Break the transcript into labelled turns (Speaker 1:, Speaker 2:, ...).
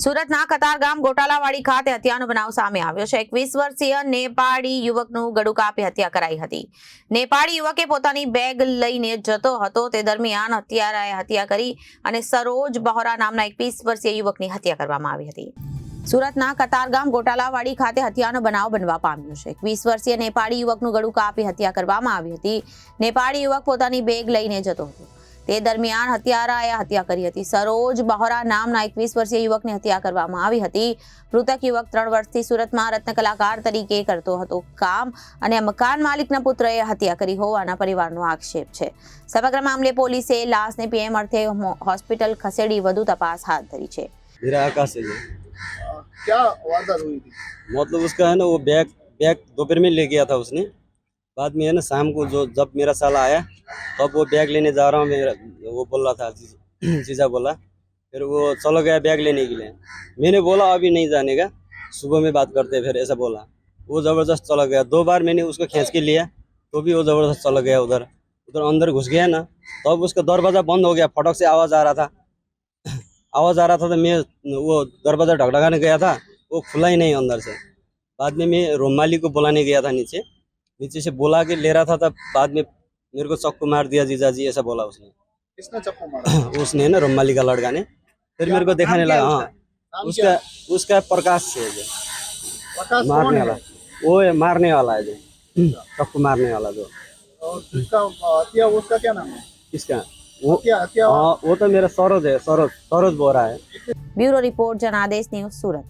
Speaker 1: સુરતના કતારગામ ગોટાલાવાડી ખાતે હત્યાનો બનાવ સામે આવ્યો છે। 21 વર્ષીય નેપાળી યુવકનું ગળું કાપી હત્યા કરાઈ હતી। નેપાળી યુવકે પોતાની બેગ લઈને જતો હતો તે દરમિયાન હત્યારાએ હત્યા કરી અને સરોજ બહોરા નામના 21 વર્ષીય યુવકની હત્યા કરવામાં આવી હતી। સુરતના કતારગામ ગોટાલાવાડી ખાતે હત્યાનો બનાવ બનવા પામ્યો છે। 21 વર્ષીય નેપાળી યુવકનું ગળું કાપી હત્યા કરવામાં આવી હતી। નેપાળી યુવક પોતાની બેગ લઈને જતો હતો તે દરમિયાન હત્યારાએ હત્યા કરી હતી। સરોજ બહોરા નામના 21 વર્ષીય યુવકની હત્યા કરવામાં આવી હતી। મૃતક યુવક 3 વર્ષથી સુરતમાં રત્ન કલાકાર તરીકે કરતો હતો કામ અને મકાન માલિકના પુત્રએ હત્યા કરી હોવાના પરિવારનો આક્ષેપ છે। સમગ્ર મામલે પોલીસે લાશને પીએમ અર્થે હોસ્પિટલ ખસેડી વધુ તપાસ હાથ ધરી છે।
Speaker 2: मेरा आकाश है ये।
Speaker 3: क्या वारदात हुई थी?
Speaker 2: मतलब उसका है ना वो बैग बैग दोपहर में ले गया था उसने। बाद में है ना शाम को जब मेरा साला आया तब वो बैग लेने जा रहा हूँ मेरा वो बोल रहा था जीजा बोला। फिर वो चलो गया बैग लेने के लिए। मैंने बोला अभी नहीं जाने का, सुबह में बात करते फिर ऐसा बोला। वो ज़बरदस्त चला गया। 2 बार मैंने उसको खींच के लिया तो भी वो ज़बरदस्त चला गया। उधर अंदर घुस गया ना तब उसका दरवाज़ा बंद हो गया। फटक से आवाज़ आ रहा था तो मैं वो दरवाज़ा ढकढकाने गया था, वो खुला ही नहीं अंदर से। बाद में मैं रोमाली को बुलाने गया था नीचे से बुला के ले रहा था। तब बाद में मेरे को चक्कू मार दिया जीजा जी ऐसा बोला उसने।
Speaker 3: किसने चप्पू मारा?
Speaker 2: उसने ना रोमाली का लड़का ने। फिर मेरे को दिखाने लगा। हाँ उसका प्रकाश से जो
Speaker 3: प्रकाश कौन
Speaker 2: मारने
Speaker 3: है?
Speaker 2: वाला वो है, मारने वाला है जो चक्कू मारने वाला जो।
Speaker 3: और जिसका हत्या उसका क्या नाम है?
Speaker 2: किसका वो?
Speaker 3: हत्या
Speaker 2: हाँ वो तो मेरा सरोज है, सरोज बोरा है।
Speaker 1: ब्यूरो रिपोर्ट जनादेश न्यूज सूरत।